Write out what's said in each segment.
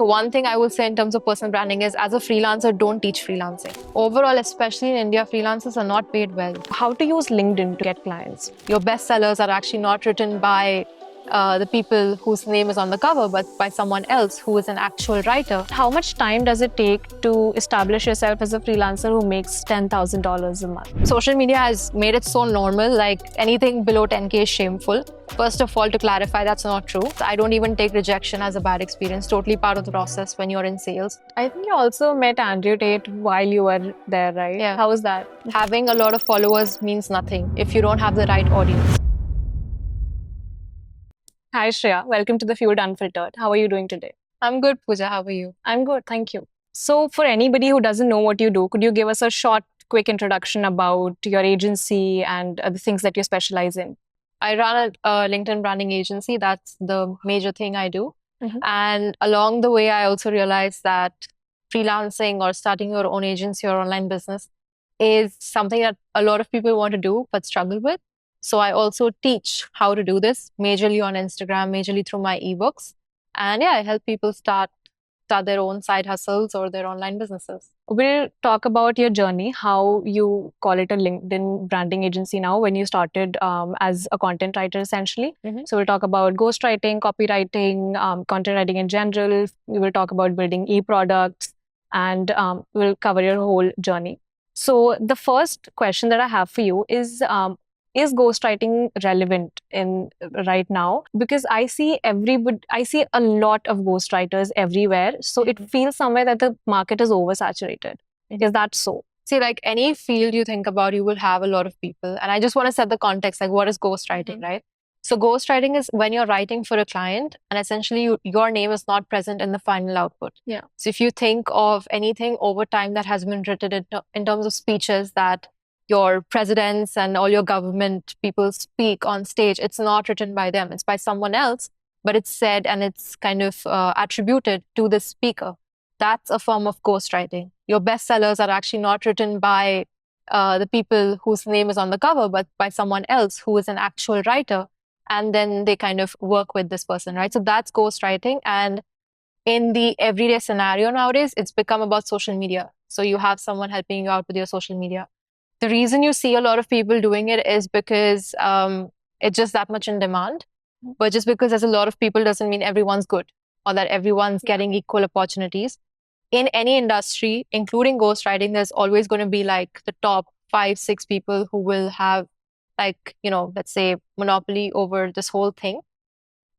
So one thing I will say in terms of personal branding is, as a freelancer, don't teach freelancing. Overall, especially in India, freelancers are not paid well. How to use LinkedIn to get clients. Your bestsellers are actually not written by the people whose name is on the cover, but by someone else who is an actual writer. How much time does it take to establish yourself as a freelancer who makes $10,000 a month? Social media has made it so normal, like anything below 10K is shameful. First of all, to clarify, that's not true. I don't even take rejection as a bad experience. Totally part of the process when you're in sales. I think you also met Andrew Tate while you were there, right? Yeah. How was that? Having a lot of followers means nothing if you don't have the right audience. Hi, Shreya. Welcome to the Fueled Unfiltered. How are you doing today? I'm good, Pooja. How are you? I'm good. Thank you. So, for anybody who doesn't know what you do, could you give us a short, quick introduction about your agency and the things that you specialize in? I run a LinkedIn branding agency. That's the major thing I do. And along the way, I also realized that freelancing or starting your own agency or online business is something that a lot of people want to do but struggle with. So I also teach how to do this majorly on Instagram, majorly through my eBooks. And yeah, I help people start their own side hustles or their online businesses. We'll talk about your journey, how you call it a LinkedIn branding agency now when you started as a content writer, essentially. So we'll talk about ghostwriting, copywriting, content writing in general. We will talk about building e-products, and we'll cover your whole journey. So the first question that I have for you is ghostwriting relevant in right now? Because I see a lot of ghostwriters everywhere. So it feels somewhere that the market is oversaturated. Is that so? See, like any field you think about, you will have a lot of people. And I just want to set the context, like what is ghostwriting, right? So ghostwriting is when you're writing for a client and essentially your name is not present in the final output. Yeah. So if you think of anything over time that has been written in terms of speeches that your presidents and all your government people speak on stage, it's not written by them. It's by someone else, but it's said and it's kind of attributed to the speaker. That's a form of ghostwriting. Your bestsellers are actually not written by the people whose name is on the cover, but by someone else who is an actual writer. And then they kind of work with this person, right? So that's ghostwriting. And in the everyday scenario nowadays, it's become about social media. So you have someone helping you out with your social media. The reason you see a lot of people doing it is because it's just that much in demand. But just because there's a lot of people doesn't mean everyone's good or that everyone's getting equal opportunities. In any industry, including ghostwriting, there's always going to be like the top 5, 6 people who will have, like, let's say monopoly over this whole thing.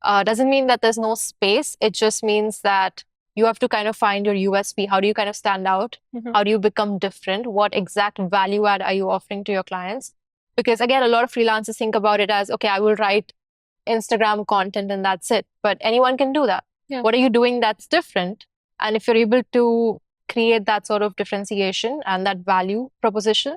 Doesn't mean that there's no space. It just means that you have to kind of find your USP. How do you kind of stand out? How do you become different? What exact value add are you offering to your clients? Because again, a lot of freelancers think about it as, okay, I will write Instagram content and that's it. But anyone can do that. Yeah. What are you doing that's different? And if you're able to create that sort of differentiation and that value proposition,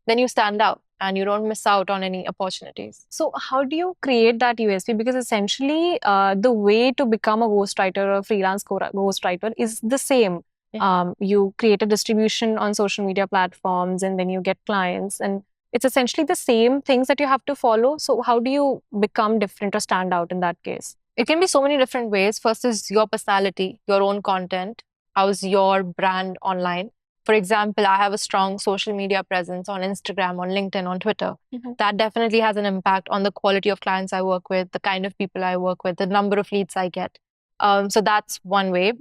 then you stand out and you don't miss out on any opportunities. So how do you create that USP? Because essentially, the way to become a ghostwriter or a freelance ghostwriter is the same. You create a distribution on social media platforms and then you get clients. And it's essentially the same things that you have to follow. So how do you become different or stand out in that case? It can be so many different ways. First is your personality, your own content. How's your brand online? For example, I have a strong social media presence on Instagram, on LinkedIn, on Twitter. That definitely has an impact on the quality of clients I work with, the kind of people I work with, the number of leads I get. So that's one way.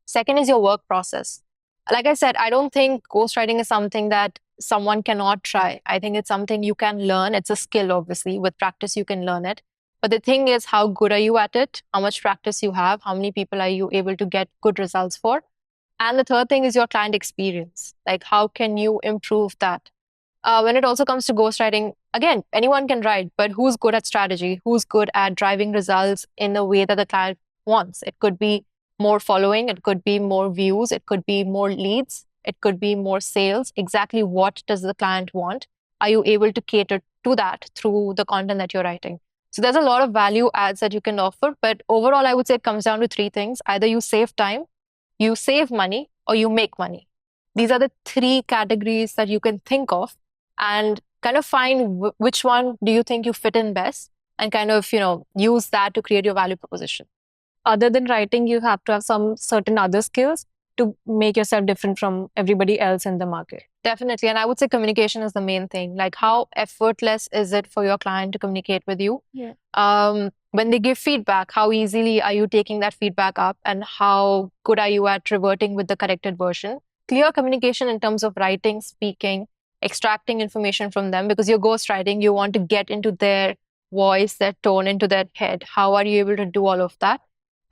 Second is your work process. Like I said, I don't think ghostwriting is something that someone cannot try. I think it's something you can learn. It's a skill, obviously. With practice, you can learn it. But the thing is, how good are you at it? How much practice you have? How many people are you able to get good results for? And the third thing is your client experience. Like, how can you improve that? When it also comes to ghostwriting, again, anyone can write, but who's good at strategy? Who's good at driving results in the way that the client wants? It could be more following. It could be more views. It could be more leads. It could be more sales. Exactly what does the client want? Are you able to cater to that through the content that you're writing? So there's a lot of value adds that you can offer. But overall, I would say it comes down to 3 things. Either you save time, you save money, or you make money. These are the 3 categories that you can think of and kind of find which one do you think you fit in best and kind of, use that to create your value proposition. other than writing, you have to have some certain other skills to make yourself different from everybody else in the market. Definitely. And I would say communication is the main thing. Like, how effortless is it for your client to communicate with you? Yeah. When they give feedback, how easily are you taking that feedback up, and how good are you at reverting with the corrected version? Clear communication in terms of writing, speaking, extracting information from them, because you're ghostwriting, you want to get into their voice, their tone, into their head. How are you able to do all of that?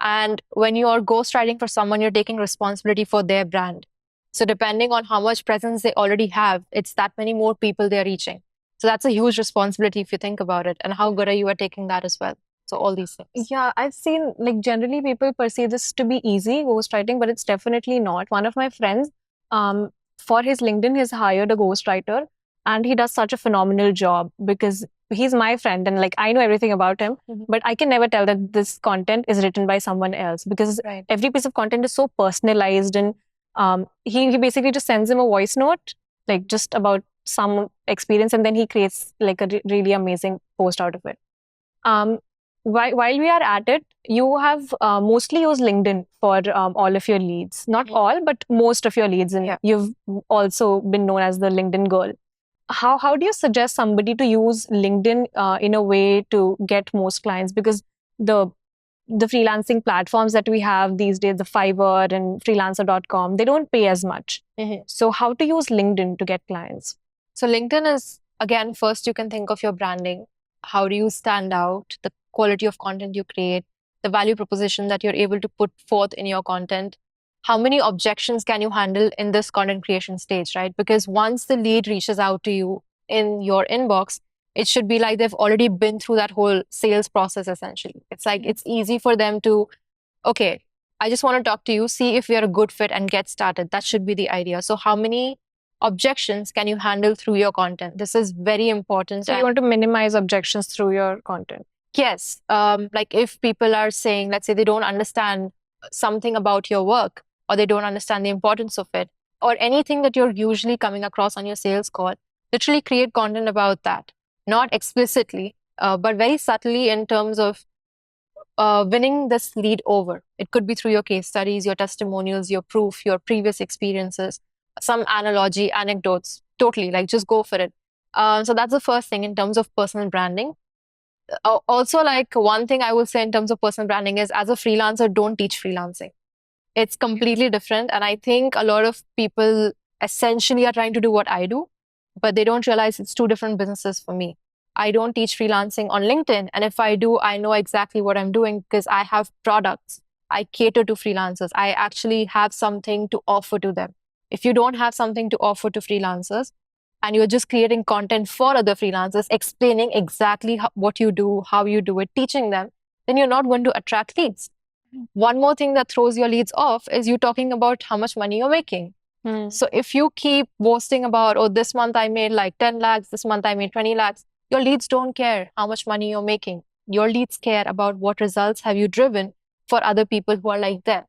And when you're ghostwriting for someone, you're taking responsibility for their brand. So depending on how much presence they already have, it's that many more people they're reaching. So that's a huge responsibility if you think about it. And how good are you at taking that as well? So all these things. Yeah, I've seen, like, generally people perceive this to be easy, ghostwriting, but it's definitely not. One of my friends, for his LinkedIn, has hired a ghostwriter, and he does such a phenomenal job because he's my friend and like I know everything about him. But I can never tell that this content is written by someone else, because every piece of content is so personalized, and he basically just sends him a voice note, like just about some experience, and then he creates like a really amazing post out of it. While we are at it, you have mostly used LinkedIn for all of your leads. Not all, but most of your leads. And you've also been known as the LinkedIn girl. How do you suggest somebody to use LinkedIn in a way to get most clients? Because the freelancing platforms that we have these days, the Fiverr and freelancer.com, they don't pay as much. So how to use LinkedIn to get clients? So LinkedIn is, again, first you can think of your branding. How do you stand out? The quality of content you create, the value proposition that you're able to put forth in your content. How many objections can you handle in this content creation stage, right? Because once the lead reaches out to you in your inbox, it should be like they've already been through that whole sales process, essentially. It's like it's easy for them to, okay, I just want to talk to you, see if you're a good fit and get started. That should be the idea. So how many objections can you handle through your content? This is very important. So you want to minimize objections through your content? Yes. Like if people are saying, let's say they don't understand something about your work, or they don't understand the importance of it, or anything that you're usually coming across on your sales call, literally create content about that. Not explicitly, but very subtly, in terms of winning this lead over. It could be through your case studies, your testimonials, your proof, your previous experiences, some analogy, anecdotes. Totally, like just go for it. So that's the first thing in terms of personal branding. Also, like one thing I will say in terms of personal branding is, as a freelancer, don't teach freelancing. It's completely different. And I think a lot of people essentially are trying to do what I do, but they don't realize it's two different businesses for me. I don't teach freelancing on LinkedIn. And if I do, I know exactly what I'm doing because I have products. I cater to freelancers. I actually have something to offer to them. If you don't have something to offer to freelancers and you're just creating content for other freelancers, explaining exactly what you do, how you do it, teaching them, then you're not going to attract leads. One more thing that throws your leads off is you talking about how much money you're making. So if you keep boasting about, oh, this month I made like 10 lakhs, this month I made 20 lakhs, your leads don't care how much money you're making. Your leads care about what results have you driven for other people who are like them.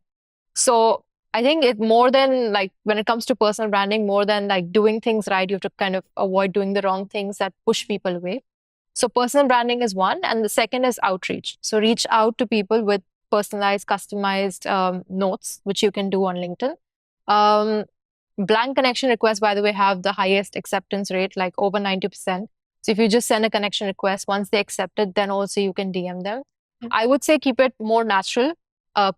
So I think it more than like when it comes to personal branding, more than like doing things right, you have to kind of avoid doing the wrong things that push people away. So personal branding is one. And the second is outreach. So reach out to people with personalized, customized notes, which you can do on LinkedIn. Blank connection requests, by the way, have the highest acceptance rate, like over 90%. So if you just send a connection request, once they accept it, then also you can DM them. I would say keep it more natural,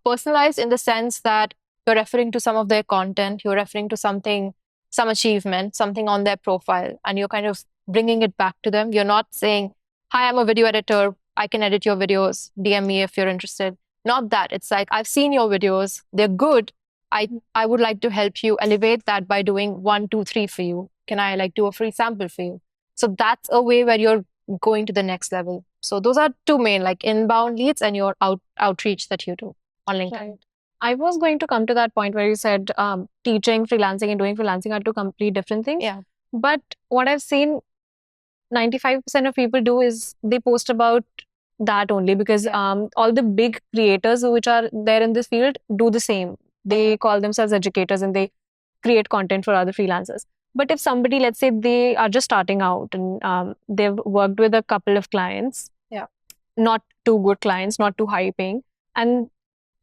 personalized in the sense that you're referring to some of their content, you're referring to something, some achievement, something on their profile, and you're kind of bringing it back to them. You're not saying, hi, I'm a video editor. I can edit your videos. DM me if you're interested. Not that. It's like, I've seen your videos. They're good. I would like to help you elevate that by doing 1, 2, 3 for you. Can I like do a free sample for you? So that's a way where you're going to the next level. So those are two main, like inbound leads and your outreach that you do on LinkedIn. Right. I was going to come to that point where you said teaching freelancing and doing freelancing are two completely different things. Yeah. But what I've seen 95% of people do is they post about that only because all the big creators which are there in this field do the same. They call themselves educators and they create content for other freelancers. But if somebody, let's say they are just starting out and they've worked with a couple of clients, not too good clients, not too high paying, and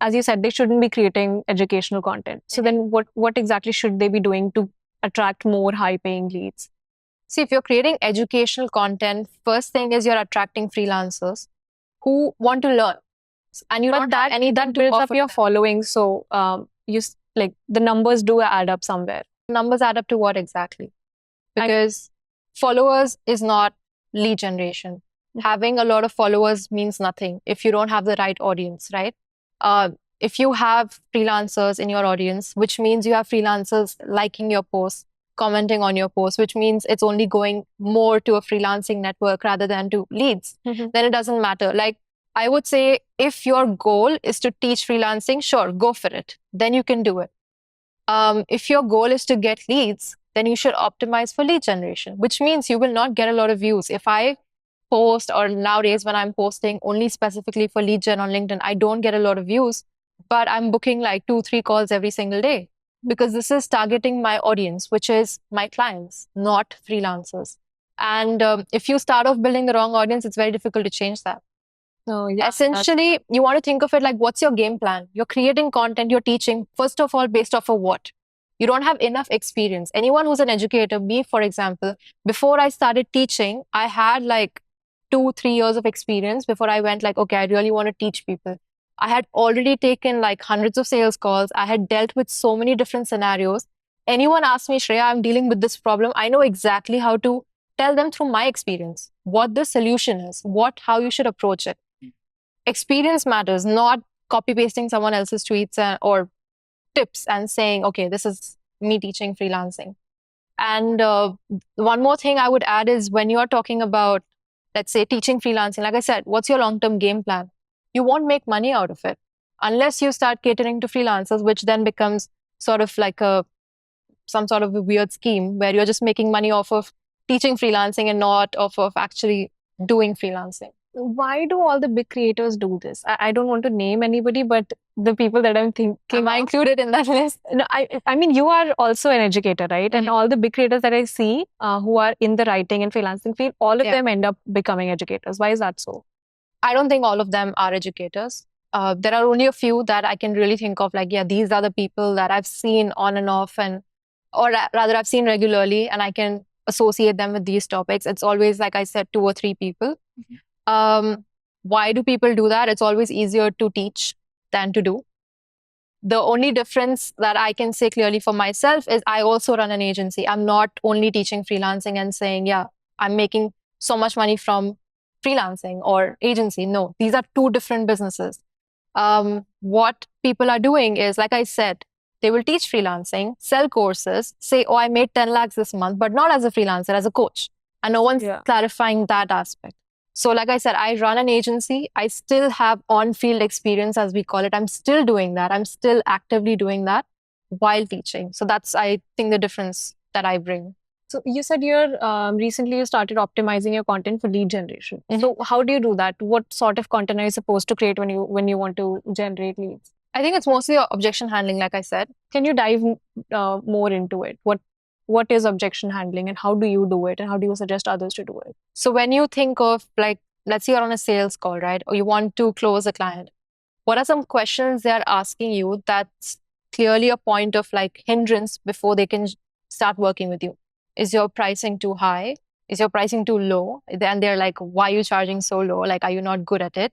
as you said, they shouldn't be creating educational content. So then what exactly should they be doing to attract more high paying leads? See, if you're creating educational content, first thing is you're attracting freelancers who want to learn. And you don't have anything That to builds up offer your them. following. So like the numbers do add up somewhere. Numbers add up to what exactly? Because followers is not lead generation. Having a lot of followers means nothing if you don't have the right audience, right? If you have freelancers in your audience, which means you have freelancers liking your posts, commenting on your posts, which means it's only going more to a freelancing network rather than to leads, then it doesn't matter. Like, I would say if your goal is to teach freelancing, sure, go for it. Then you can do it. If your goal is to get leads, then you should optimize for lead generation, which means you will not get a lot of views. If I post, or nowadays when I'm posting only specifically for lead gen on LinkedIn, I don't get a lot of views, but I'm booking like 2-3 calls every single day because this is targeting my audience, which is my clients, not freelancers. And if you start off building the wrong audience, it's very difficult to change that. So yeah, essentially, you want to think of it like, what's your game plan? You're creating content, you're teaching, first of all, based off of what? You don't have enough experience. Anyone who's an educator, me, for example, before I started teaching, I had like 2-3 years of experience before I went like, okay, I really want to teach people. I had already taken like hundreds of sales calls. I had dealt with so many different scenarios. Anyone asks me, Shreya, I'm dealing with this problem, I know exactly how to tell them through my experience what the solution is, how you should approach it. Experience matters, not copy pasting someone else's tweets or tips and saying, okay, this is me teaching freelancing. And one more thing I would add is, when you're talking about, let's say, teaching freelancing, like I said, what's your long-term game plan? You won't make money out of it unless you start catering to freelancers, which then becomes sort of like some sort of a weird scheme where you're just making money off of teaching freelancing and not off of actually doing freelancing. Why do all the big creators do this? I don't want to name anybody, but the people that I'm thinking, am I included in that list? No, I mean, you are also an educator, right? And all the big creators that I see who are in the writing and freelancing field, all of them end up becoming educators. Why is that so? I don't think all of them are educators. There are only a few that I can really think of, like, yeah, these are the people that I've seen on and off, or rather I've seen regularly, and I can associate them with these topics. It's always, like I said, 2 or 3 people. Why do people do that? It's always easier to teach than to do. The only difference that I can say clearly for myself is I also run an agency. I'm not only teaching freelancing and saying, yeah, I'm making so much money from freelancing or agency. No, these are 2 different businesses. What people are doing is, like I said, they will teach freelancing, sell courses, say, oh, I made 10 lakhs this month, but not as a freelancer, as a coach. And no one's clarifying that aspect. So like I said, I run an agency. I still have on-field experience, as we call it. I'm still doing that. I'm still actively doing that while teaching. So that's, I think, the difference that I bring. So you said recently you started optimizing your content for lead generation. So how do you do that? What sort of content are you supposed to create when you want to generate leads? I think it's mostly objection handling, like I said. Can you dive more into it? What is objection handling and how do you do it and how do you suggest others to do it? So when you think of, like, let's say you're on a sales call, right? Or you want to close a client. What are some questions they're asking you that's clearly a point of like hindrance before they can start working with you? Is your pricing too high? Is your pricing too low? Then they're like, why are you charging so low? Like, are you not good at it?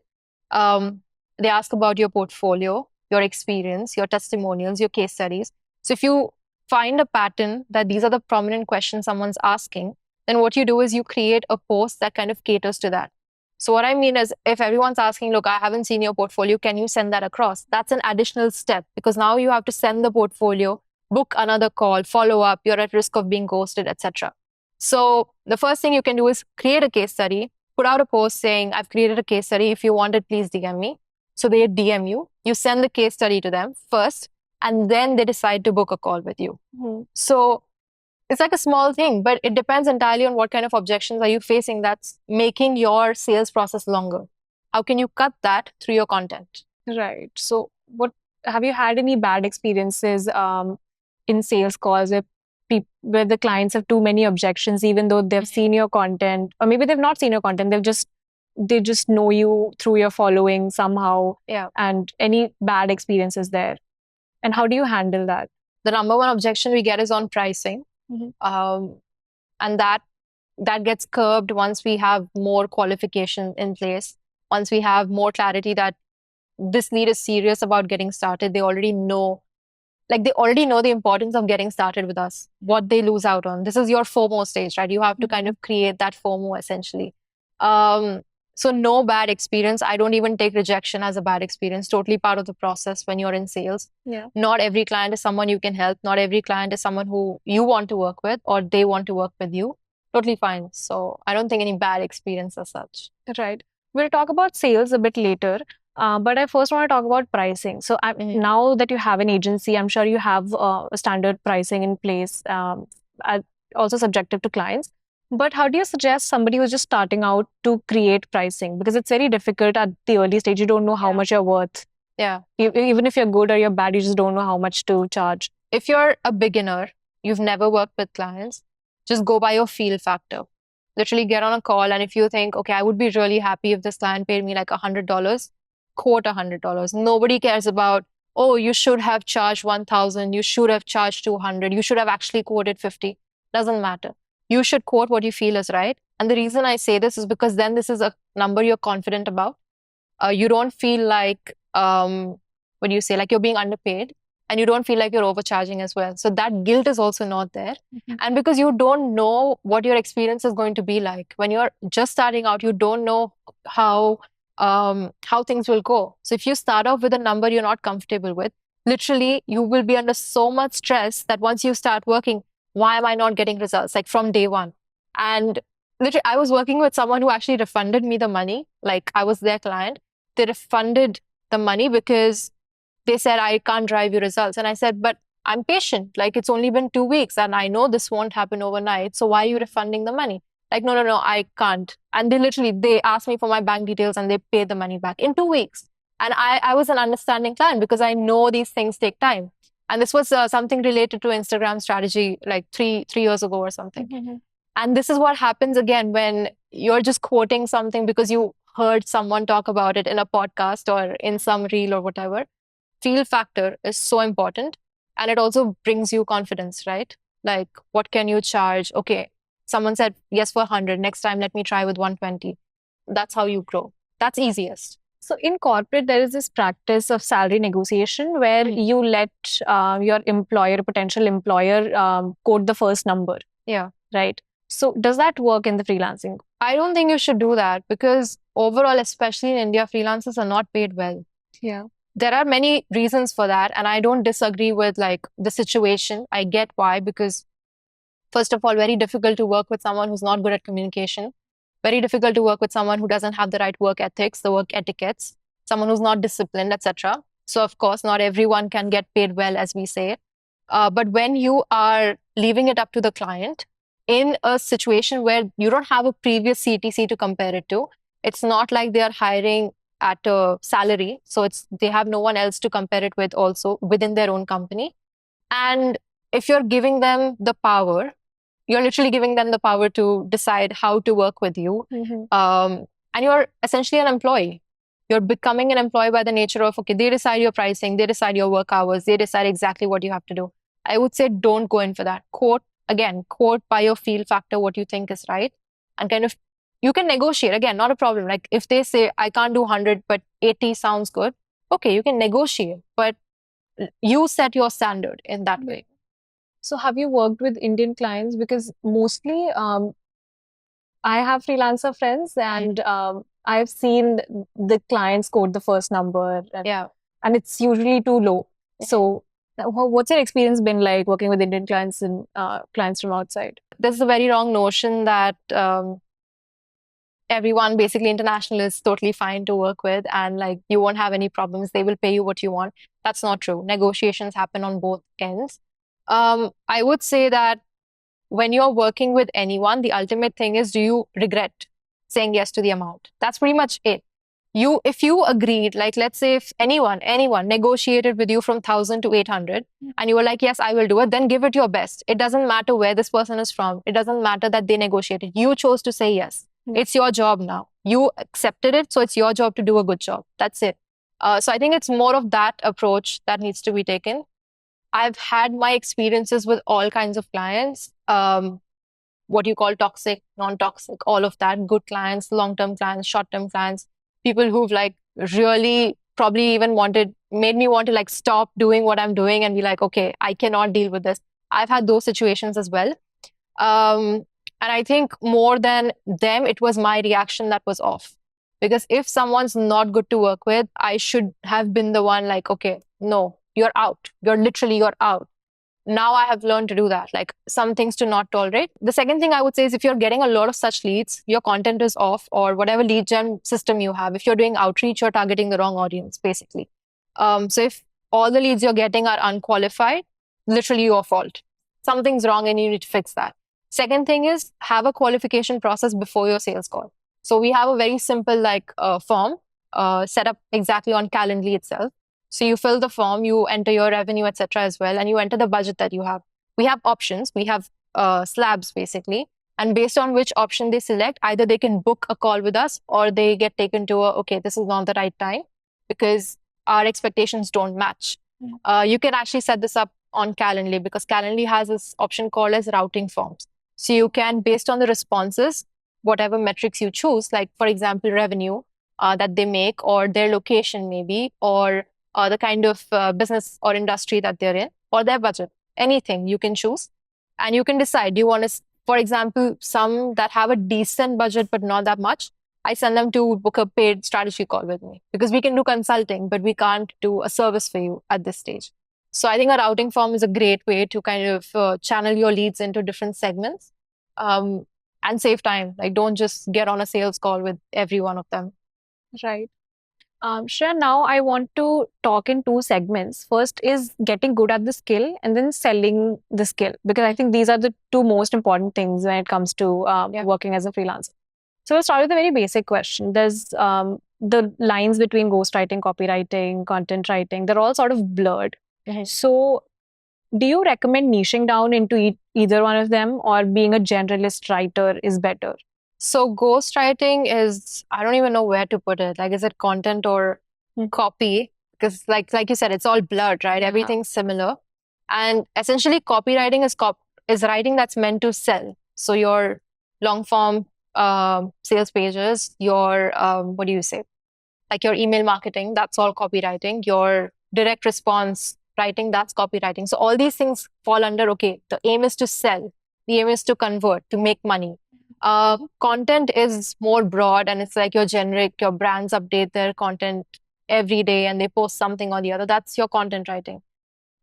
They ask about your portfolio, your experience, your testimonials, your case studies. So if you find a pattern that these are the prominent questions someone's asking, then what you do is you create a post that kind of caters to that. So what I mean is, if everyone's asking, look, I haven't seen your portfolio, can you send that across? That's an additional step, because now you have to send the portfolio, book another call, follow up, you're at risk of being ghosted, etc. So the first thing you can do is create a case study, put out a post saying, I've created a case study. If you want it, please DM me. So they DM you, you send the case study to them first, and then they decide to book a call with you. So it's like a small thing, but it depends entirely on what kind of objections are you facing that's making your sales process longer. How can you cut that through your content? Right. So have you had any bad experiences in sales calls where the clients have too many objections, even though they've seen your content, or maybe they've not seen your content, they've just they just know you through your following somehow, Yeah. and any bad experiences there? And how do you handle that? The number one objection we get is on pricing. And that gets curbed once we have more qualification in place, once we have more clarity that this lead is serious about getting started. They already know the importance of getting started with us, what they lose out on. This is your FOMO stage, right? You have to kind of create that FOMO essentially. So no bad experience. I don't even take rejection as a bad experience. Totally part of the process when you're in sales. Yeah. Not every client is someone you can help. Not every client is someone who you want to work with or they want to work with you. Totally fine. So I don't think any bad experience as such. Right. We'll talk about sales a bit later. But I first want to talk about pricing. So now that you have an agency, I'm sure you have a standard pricing in place, also subjective to clients. But how do you suggest somebody who's just starting out to create pricing? Because it's very difficult at the early stage. You don't know how much you're worth. Yeah. Even if you're good or you're bad, you just don't know how much to charge. If you're a beginner, you've never worked with clients, just go by your feel factor. Literally get on a call, and if you think, okay, I would be really happy if this client paid me like $100, quote $100. Nobody cares about, oh, you should have charged 1,000, you should have charged 200, you should have actually quoted 50. Doesn't matter. You should quote what you feel is right. And the reason I say this is because then this is a number you're confident about. You don't feel like, what do you say, like you're being underpaid, and you don't feel like you're overcharging as well. So that guilt is also not there. And because you don't know what your experience is going to be like. When you're just starting out, you don't know how things will go. So if you start off with a number you're not comfortable with, literally you will be under so much stress that once you start working, why am I not getting results? Like from day one. And literally, I was working with someone who actually refunded me the money. Like I was their client. They refunded the money because they said, I can't drive you results. And I said, but I'm patient. Like it's only been 2 weeks and I know this won't happen overnight. So why are you refunding the money? Like, no, I can't. And they asked me for my bank details and they paid the money back in 2 weeks. And I was an understanding client because I know these things take time. And this was something related to Instagram strategy like three years ago or something. And this is what happens again when you're just quoting something because you heard someone talk about it in a podcast or in some reel or whatever. Feel factor is so important. And it also brings you confidence, right? Like, what can you charge? Okay, someone said yes for 100. Next time, let me try with 120. That's how you grow. That's easiest. So in corporate, there is this practice of salary negotiation where you let your employer, potential employer, quote the first number. Yeah. Right. So does that work in the freelancing? I don't think you should do that because overall, especially in India, freelancers are not paid well. Yeah. There are many reasons for that. And I don't disagree with like the situation. I get why, because first of all, very difficult to work with someone who's not good at communication. Very difficult to work with someone who doesn't have the right work ethics, the work etiquettes, someone who's not disciplined, etc. So of course, not everyone can get paid well, as we say. But when you are leaving it up to the client in a situation where you don't have a previous CTC to compare it to, it's not like they are hiring at a salary. So they have no one else to compare it with also within their own company. And if you're giving them the power, you're literally giving them the power to decide how to work with you. And you're essentially an employee. You're becoming an employee by the nature of, okay, they decide your pricing, they decide your work hours, they decide exactly what you have to do. I would say don't go in for that. Quote by your feel factor what you think is right. And kind of, you can negotiate. Again, not a problem. Like if they say, I can't do 100, but 80 sounds good. Okay, you can negotiate, but you set your standard in that way. So have you worked with Indian clients? Because mostly I have freelancer friends and I've seen the clients quote the first number and it's usually too low. So what's your experience been like working with Indian clients and clients from outside? There's a very wrong notion that everyone, basically international, is totally fine to work with and like you won't have any problems. They will pay you what you want. That's not true. Negotiations happen on both ends. I would say that when you're working with anyone, the ultimate thing is, do you regret saying yes to the amount? That's pretty much it. If you agreed, like let's say if anyone negotiated with you from 1,000 to 800 and you were like, yes, I will do it, then give it your best. It doesn't matter where this person is from. It doesn't matter that they negotiated. You chose to say yes. It's your job now. You accepted it, so it's your job to do a good job. That's it. So I think it's more of that approach that needs to be taken. I've had my experiences with all kinds of clients. What you call toxic, non-toxic, all of that. Good clients, long-term clients, short-term clients, people who've like really probably even made me want to like stop doing what I'm doing and be like, okay, I cannot deal with this. I've had those situations as well. Um, and I think more than them, it was my reaction that was off. Because if someone's not good to work with, I should have been the one like, okay, no, you're out. You're out. Now I have learned to do that, like some things to not tolerate. The second thing I would say is if you're getting a lot of such leads, your content is off, or whatever lead gen system you have. If you're doing outreach, you're targeting the wrong audience, basically. So if all the leads you're getting are unqualified, literally your fault. Something's wrong and you need to fix that. Second thing is have a qualification process before your sales call. So we have a very simple form set up exactly on Calendly itself. So you fill the form, you enter your revenue, etc. as well, and you enter the budget that you have. We have options. We have slabs basically, and based on which option they select, either they can book a call with us or they get taken to okay, this is not the right time because our expectations don't match. You can actually set this up on Calendly because Calendly has this option called as routing forms. So you can, based on the responses, whatever metrics you choose, like for example, revenue that they make, or their location maybe, or the kind of business or industry that they're in, or their budget, anything you can choose. And you can decide, do you want to, for example, some that have a decent budget but not that much, I send them to book a paid strategy call with me because we can do consulting, but we can't do a service for you at this stage. So I think a routing form is a great way to kind of channel your leads into different segments and save time. Like don't just get on a sales call with every one of them. Right. Shreya, now I want to talk in two segments. First is getting good at the skill and then selling the skill, because I think these are the two most important things when it comes to working as a freelancer. So we'll start with a very basic question. There's the lines between ghostwriting, copywriting, content writing, they're all sort of blurred. So do you recommend niching down into either one of them, or being a generalist writer is better? So ghostwriting is, I don't even know where to put it. Like, is it content or copy? Because like you said, it's all blurred, right? Yeah. Everything's similar. And essentially copywriting is writing that's meant to sell. So your long form sales pages, your, what do you say? Like your email marketing, that's all copywriting. Your direct response writing, that's copywriting. So all these things fall under, okay, the aim is to sell. The aim is to convert, to make money. Content is more broad, and it's like your generic, your brands update their content every day and they post something or the other. That's your content writing.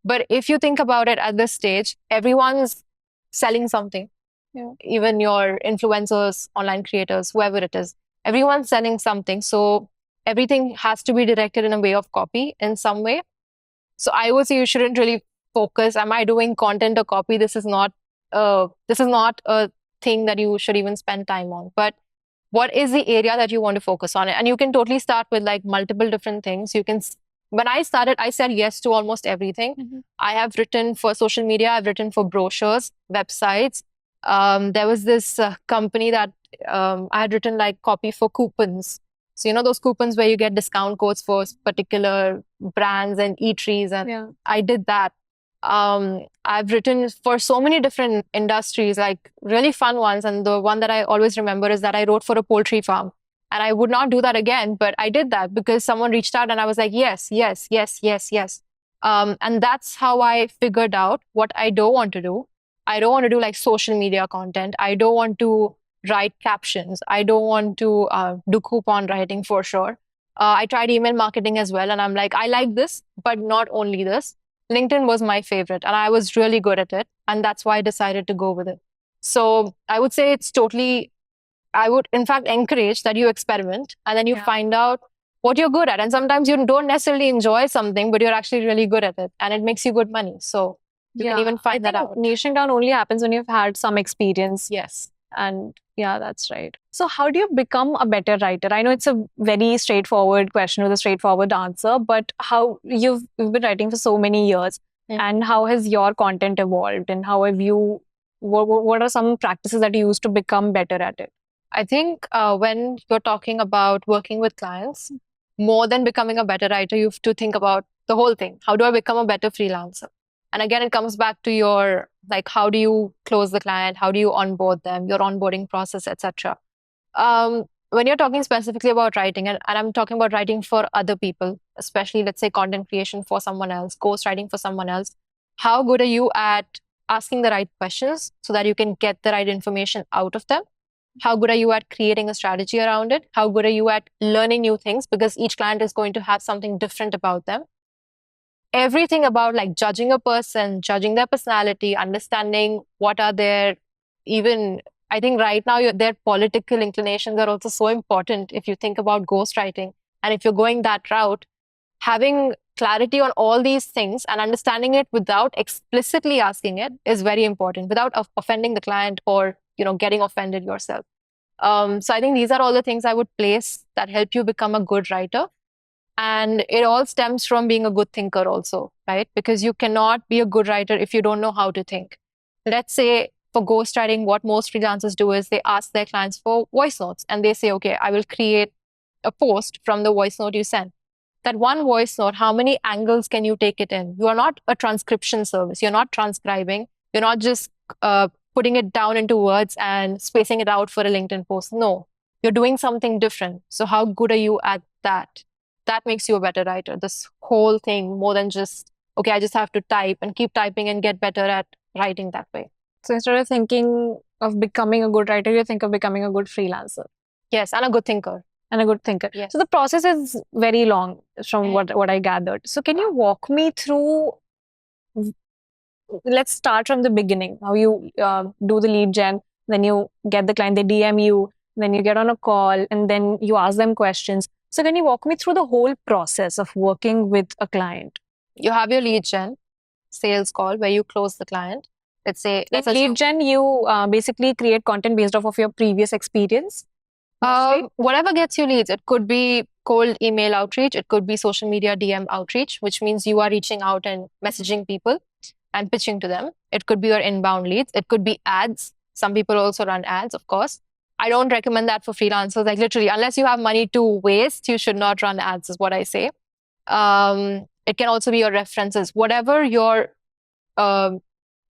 But if you think about it at this stage, everyone's selling something. Yeah. Even your influencers, online creators, whoever it is, everyone's selling something. So everything has to be directed in a way of copy in some way. So I would say you shouldn't really focus, am I doing content or copy? This is not a thing that you should even spend time on. But what is the area that you want to focus on? And you can totally start with like multiple different things. You can, when I started, I said yes to almost everything. I have written for social media, I've written for brochures, websites. There was this company that I had written like copy for coupons. So, you know, those coupons where you get discount codes for particular brands and eateries. And I did that. I've written for so many different industries, like really fun ones. And the one that I always remember is that I wrote for a poultry farm. And I would not do that again, but I did that because someone reached out and I was like, yes, yes, yes, yes, yes. And that's how I figured out what I don't want to do. I don't want to do like social media content. I don't want to write captions. I don't want to do coupon writing for sure. I tried email marketing as well. And I'm like, I like this, but not only this. LinkedIn was my favorite and I was really good at it. And that's why I decided to go with it. So I would say it's totally, I would in fact encourage that you experiment and then you find out what you're good at. And sometimes you don't necessarily enjoy something, but you're actually really good at it and it makes you good money. So you can even find that out. Niching down only happens when you've had some experience. Yes. And yeah, that's right. So how do you become a better writer? I know it's a very straightforward question with a straightforward answer, but how you've been writing for so many years and how has your content evolved and how have you, what are some practices that you use to become better at it? I think when you're talking about working with clients, more than becoming a better writer, you have to think about the whole thing. How do I become a better freelancer? And again, it comes back to your, like, how do you close the client? How do you onboard them? Your onboarding process, etc. When you're talking specifically about writing, and I'm talking about writing for other people, especially, let's say, content creation for someone else, ghostwriting for someone else, how good are you at asking the right questions so that you can get the right information out of them? How good are you at creating a strategy around it? How good are you at learning new things? Because each client is going to have something different about them. Everything about like judging a person, judging their personality, understanding what are their, even, I think right now their political inclinations are also so important if you think about ghostwriting. And if you're going that route, having clarity on all these things and understanding it without explicitly asking it is very important, without offending the client or getting offended yourself. So I think these are all the things I would place that help you become a good writer. And it all stems from being a good thinker also, right? Because you cannot be a good writer if you don't know how to think. Let's say for ghostwriting, what most freelancers do is they ask their clients for voice notes and they say, okay, I will create a post from the voice note you send. That one voice note, how many angles can you take it in? You are not a transcription service. You're not transcribing. You're not just putting it down into words and spacing it out for a LinkedIn post. No, you're doing something different. So how good are you at that? That makes you a better writer. This whole thing, more than just, okay, I just have to type and keep typing and get better at writing that way. So instead of thinking of becoming a good writer, you think of becoming a good freelancer. Yes, and a good thinker. And a good thinker. Yes. So the process is very long from what I gathered. So can you walk me through, let's start from the beginning, how you do the lead gen, then you get the client, they DM you, then you get on a call, and then you ask them questions. So can you walk me through the whole process of working with a client? You have your lead gen sales call where you close the client. Let's say in lead gen, you basically create content based off of your previous experience. Whatever gets you leads. It could be cold email outreach. It could be social media DM outreach, which means you are reaching out and messaging people and pitching to them. It could be your inbound leads. It could be ads. Some people also run ads, of course. I don't recommend that for freelancers. Like literally, unless you have money to waste, you should not run ads, is what I say. It can also be your references. Whatever your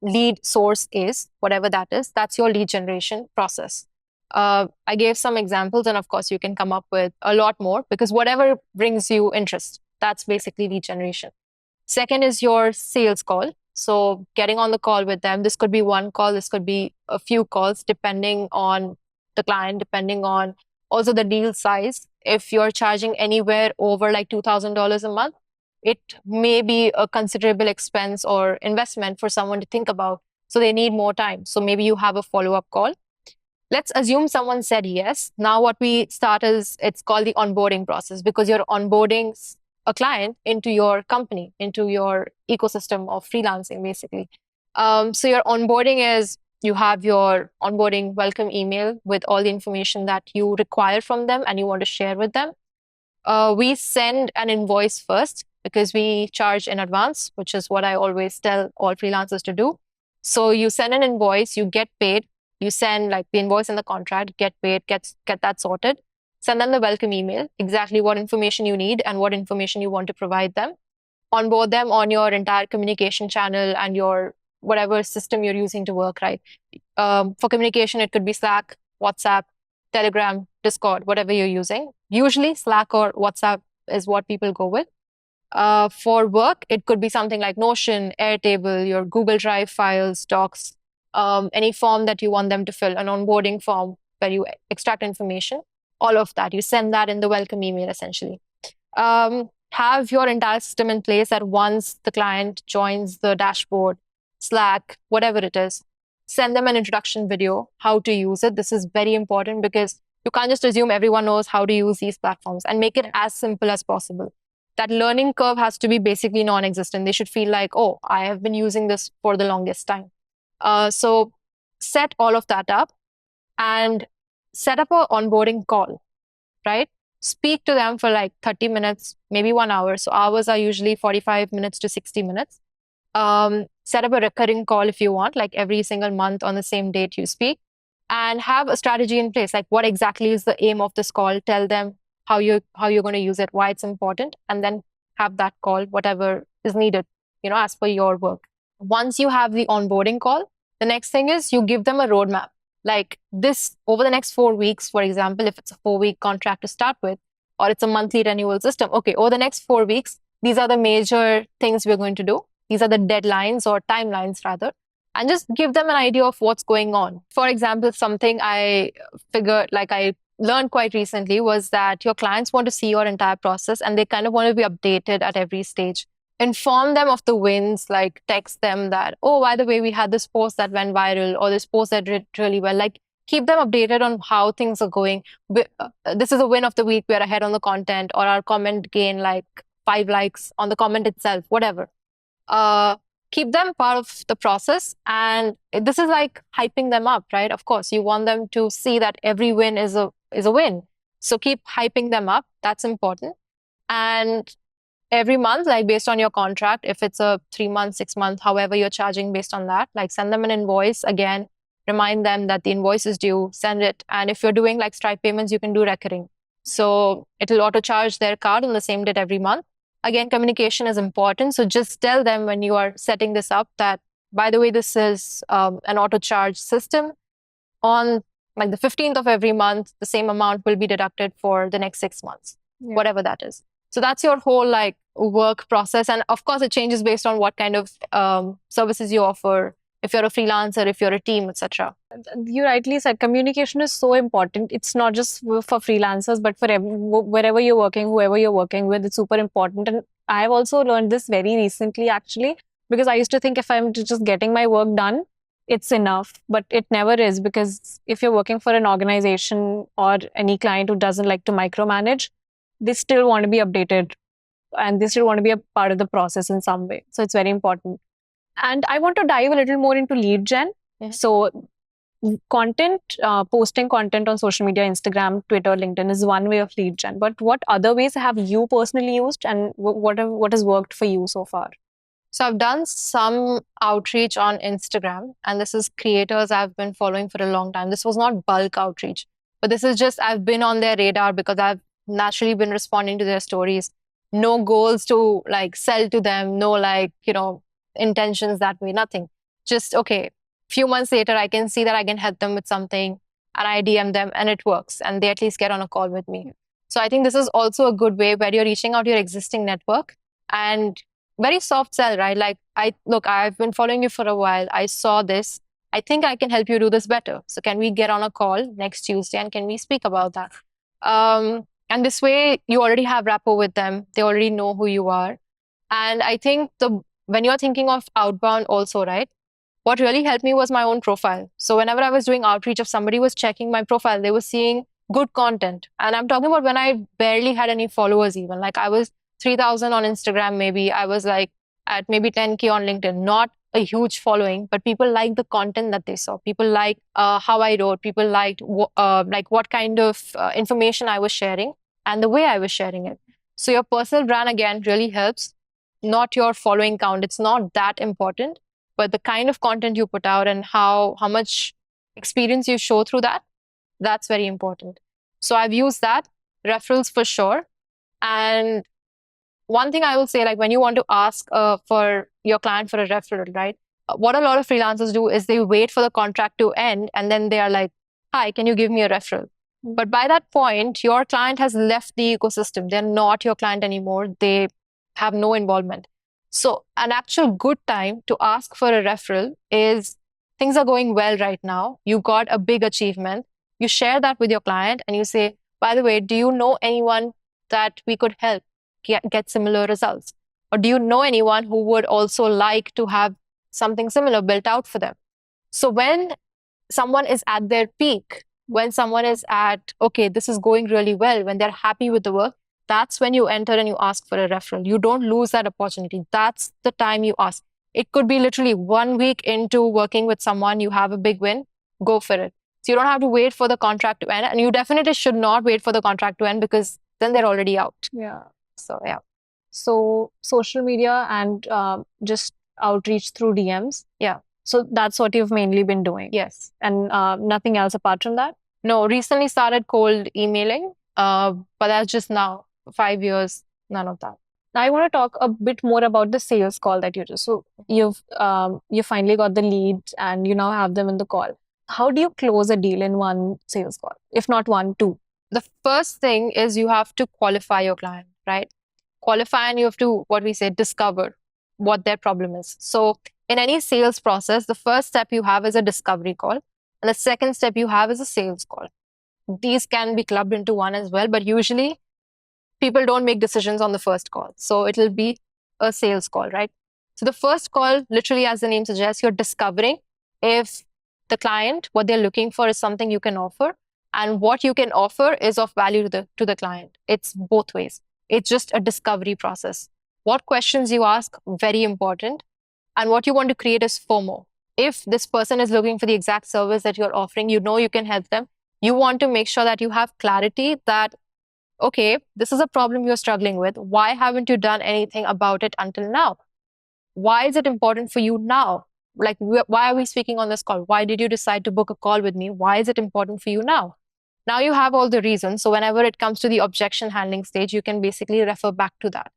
lead source is, whatever that is, that's your lead generation process. I gave some examples, and of course, you can come up with a lot more because whatever brings you interest, that's basically lead generation. Second is your sales call. So getting on the call with them. This could be one call, this could be a few calls, depending on the client, depending on also the deal size. If you're charging anywhere over like $2,000 a month, it may be a considerable expense or investment for someone to think about. So they need more time. So maybe you have a follow-up call. Let's assume someone said yes. Now what we start is, it's called the onboarding process because you're onboarding a client into your company, into your ecosystem of freelancing, basically. So your onboarding is, you have your onboarding welcome email with all the information that you require from them and you want to share with them. We send an invoice first because we charge in advance, which is what I always tell all freelancers to do. So you send an invoice, you get paid. You send like the invoice and the contract, get paid, get that sorted. Send them the welcome email, exactly what information you need and what information you want to provide them. Onboard them on your entire communication channel and your whatever system you're using to work, right? For communication, it could be Slack, WhatsApp, Telegram, Discord, whatever you're using. Usually Slack or WhatsApp is what people go with. For work, it could be something like Notion, Airtable, your Google Drive files, docs, any form that you want them to fill, an onboarding form where you extract information, all of that. You send that in the welcome email, essentially. Have your entire system in place that once the client joins the dashboard, Slack, whatever it is, send them an introduction video, how to use it. This is very important because you can't just assume everyone knows how to use these platforms, and make it as simple as possible. That learning curve has to be basically non-existent. They should feel like, oh, I have been using this for the longest time. So set all of that up and set up an onboarding call, right? Speak to them for like 30 minutes, maybe 1 hour. So hours are usually 45 minutes to 60 minutes. Set up a recurring call if you want, like every single month on the same date you speak. and have a strategy in place. Like, what exactly is the aim of this call? Tell them how you're going to use it, why it's important, and then have that call, whatever is needed, as per your work. Once you have the onboarding call, the next thing is you give them a roadmap. Like, this over the next 4 weeks, for example, if it's a 4-week contract to start with, or it's a monthly renewal system. Okay, over the next 4 weeks, these are the major things we're going to do. These are the deadlines or timelines rather, and just give them an idea of what's going on. For example, something I learned quite recently was that your clients want to see your entire process and they kind of want to be updated at every stage. Inform them of the wins, like text them that, oh, by the way, we had this post that went viral or this post that did really well. Like, keep them updated on how things are going. This is a win of the week. We're ahead on the content, or our comment gained like 5 likes on the comment itself, whatever. Keep them part of the process. And this is like hyping them up, right? Of course, you want them to see that every win is a win. So keep hyping them up. That's important. And every month, like based on your contract, if it's a 3-month, 6-month, however you're charging based on that, like send them an invoice. Again, remind them that the invoice is due, send it. And if you're doing like Stripe payments, you can do recurring. So it'll auto charge their card on the same date every month. Again, communication is important. So just tell them when you are setting this up that, by the way, this is an auto charge system. On like the 15th of every month, the same amount will be deducted for the next 6 months, whatever that is. So that's your whole like work process. And of course, it changes based on what kind of services you offer. If you're a freelancer, if you're a team, etc. You rightly said communication is so important. It's not just for freelancers, but for wherever you're working, whoever you're working with, it's super important. And I've also learned this very recently, actually, because I used to think if I'm just getting my work done, it's enough, but it never is, because if you're working for an organization or any client who doesn't like to micromanage, they still want to be updated and they still want to be a part of the process in some way. So it's very important. And I want to dive a little more into lead gen. So content, posting content on social media, Instagram, Twitter, LinkedIn is one way of lead gen. But what other ways have you personally used, and what has worked for you so far? So I've done some outreach on Instagram, and this is creators I've been following for a long time. This was not bulk outreach, but this is just I've been on their radar because I've naturally been responding to their stories. No goals to like sell to them, no like, intentions that way, nothing. Just, okay, few months later, I can see that I can help them with something and I DM them and it works and they at least get on a call with me. So I think this is also a good way where you're reaching out your existing network and very soft sell, right? Like, I've been following you for a while. I saw this. I think I can help you do this better. So can we get on a call next Tuesday and can we speak about that? And this way you already have rapport with them. They already know who you are. And I think when you're thinking of outbound also, right? What really helped me was my own profile. So whenever I was doing outreach, if somebody was checking my profile, they were seeing good content. And I'm talking about when I barely had any followers even. Like, I was 3,000 on Instagram, maybe. I was like at maybe 10K on LinkedIn. Not a huge following, but people liked the content that they saw. People liked how I wrote. People liked like what kind of information I was sharing and the way I was sharing it. So your personal brand, again, really helps. Not your following count. It's not that important, but the kind of content you put out and how much experience you show through that, that's very important. So I've used that. Referrals for sure. And one thing I will say, like when you want to ask for your client for a referral, right? What a lot of freelancers do is they wait for the contract to end and then they are like, hi, can you give me a referral? But by that point, your client has left the ecosystem. They're not your client anymore. They have no involvement. So an actual good time to ask for a referral is things are going well right now. You got a big achievement. You share that with your client and you say, by the way, do you know anyone that we could help get similar results? Or do you know anyone who would also like to have something similar built out for them? So when someone is at their peak, when someone is at, okay, this is going really well, when they're happy with the work, that's when you enter and you ask for a referral. You don't lose that opportunity. That's the time you ask. It could be literally 1 week into working with someone, you have a big win, go for it. So you don't have to wait for the contract to end. And you definitely should not wait for the contract to end because then they're already out. Yeah. So, yeah. So social media and just outreach through DMs. Yeah. So that's what you've mainly been doing. Yes. And nothing else apart from that? No, recently started cold emailing, but that's just now. 5 years, none of that. Now I want to talk a bit more about the sales call that you just. So you finally got the leads and you now have them in the call. How do you close a deal in one sales call, if not one, two? The first thing is you have to qualify your client, right? Qualify, and you have to, what we say, discover what their problem is. So in any sales process, the first step you have is a discovery call, and the second step you have is a sales call. These can be clubbed into one as well, but usually people don't make decisions on the first call. So it'll be a sales call, right? So the first call, literally as the name suggests, you're discovering if the client, what they're looking for is something you can offer, and what you can offer is of value to the client. It's both ways. It's just a discovery process. What questions you ask, very important. And what you want to create is FOMO. If this person is looking for the exact service that you're offering, you know you can help them. You want to make sure that you have clarity that, okay, this is a problem you're struggling with. Why haven't you done anything about it until now? Why is it important for you now? Like, why are we speaking on this call? Why did you decide to book a call with me? Why is it important for you now? Now you have all the reasons. So whenever it comes to the objection handling stage, you can basically refer back to that.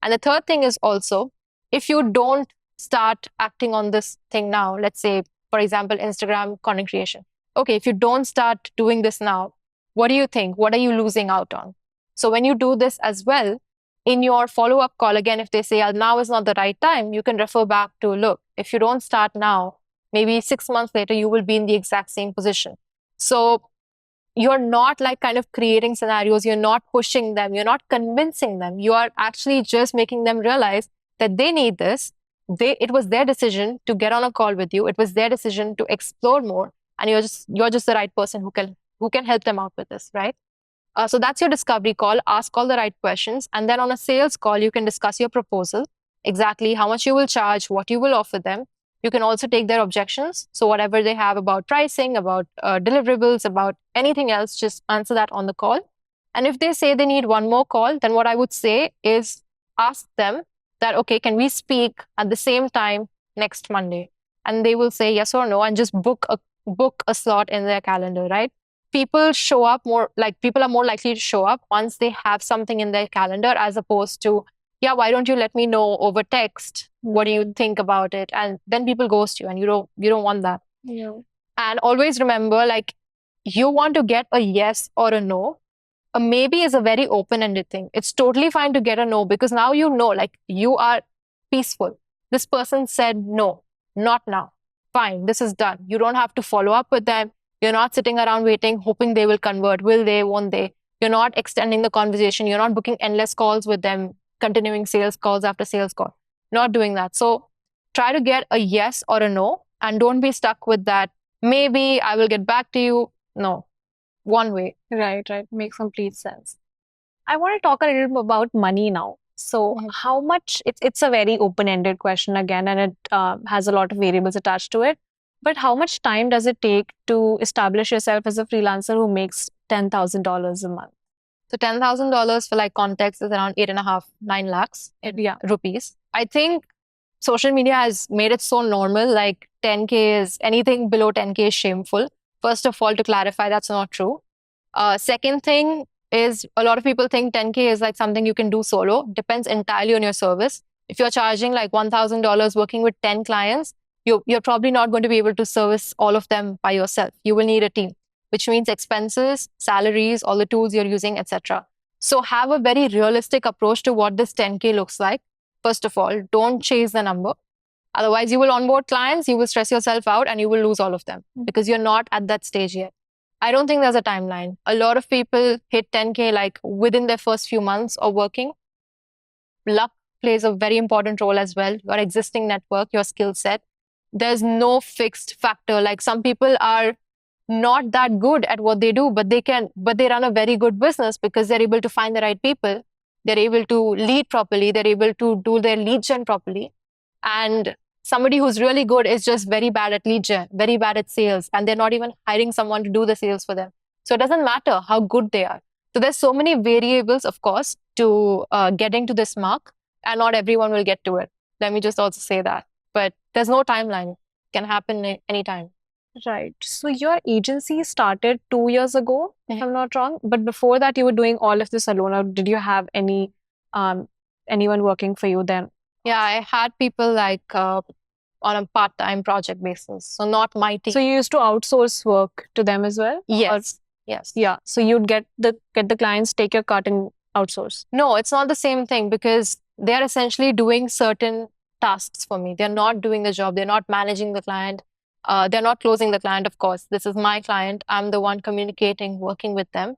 And the third thing is also, if you don't start acting on this thing now, let's say, for example, Instagram content creation. Okay, if you don't start doing this now, what do you think? What are you losing out on? So when you do this as well, in your follow-up call, again, if they say, now is not the right time, you can refer back to, look, if you don't start now, maybe 6 months later, you will be in the exact same position. So you're not like kind of creating scenarios, you're not pushing them, you're not convincing them. You are actually just making them realize that they need this. It was their decision to get on a call with you. It was their decision to explore more. And you're just the right person who can help them out with this, right? So that's your discovery call. Ask all the right questions. And then on a sales call, you can discuss your proposal, exactly how much you will charge, what you will offer them. You can also take their objections. So whatever they have about pricing, about deliverables, about anything else, just answer that on the call. And if they say they need one more call, then what I would say is ask them that, okay, can we speak at the same time next Monday? And they will say yes or no, and just book a slot in their calendar, right? People show up more, like people are more likely to show up once they have something in their calendar, as opposed to, yeah, why don't you let me know over text? What do you think about it? And then people ghost you, and you don't want that. Yeah. And always remember, like, you want to get a yes or a no. A maybe is a very open-ended thing. It's totally fine to get a no, because now you know, like, you are peaceful. This person said no, not now. Fine, this is done. You don't have to follow up with them. You're not sitting around waiting, hoping they will convert. Will they? Won't they? You're not extending the conversation. You're not booking endless calls with them, continuing sales calls after sales call. Not doing that. So try to get a yes or a no, and don't be stuck with that. Maybe I will get back to you. No, one way. Right. Makes complete sense. I want to talk a little bit about money now. So how much, it's a very open-ended question again, and it has a lot of variables attached to it. But how much time does it take to establish yourself as a freelancer who makes $10,000 a month? So $10,000 for like context is around 8.5, 9 lakhs rupees. I think social media has made it so normal, like 10K is, anything below 10K is shameful. First of all, to clarify, that's not true. Second thing is, a lot of people think 10K is like something you can do solo. Depends entirely on your service. If you're charging like $1,000 working with 10 clients, you're probably not going to be able to service all of them by yourself. You will need a team, which means expenses, salaries, all the tools you're using, etc. So have a very realistic approach to what this 10K looks like. First of all, don't chase the number. Otherwise, you will onboard clients, you will stress yourself out, and you will lose all of them because you're not at that stage yet. I don't think there's a timeline. A lot of people hit 10K like within their first few months of working. Luck plays a very important role as well. Your existing network, your skill set. There's no fixed factor. Like, some people are not that good at what they do, but they run a very good business because they're able to find the right people. They're able to lead properly. They're able to do their lead gen properly. And somebody who's really good is just very bad at lead gen, very bad at sales, and they're not even hiring someone to do the sales for them. So it doesn't matter how good they are. So there's so many variables, of course, to getting to this mark, and not everyone will get to it. Let me just also say that. But there's no timeline. can happen anytime. Right. So your agency started 2 years ago, if I'm not wrong. But before that, you were doing all of this alone, or did you have anyone working for you then? Yeah, I had people like on a part-time project basis, so not my team. So you used to outsource work to them as well? Yes. Yes. Yeah. So you'd get the clients, take your cut and outsource. No, it's not the same thing because they're essentially doing certain tasks for me. They're not doing the job. They're not managing the client. They're not closing the client, of course. This is my client. I'm the one communicating, working with them.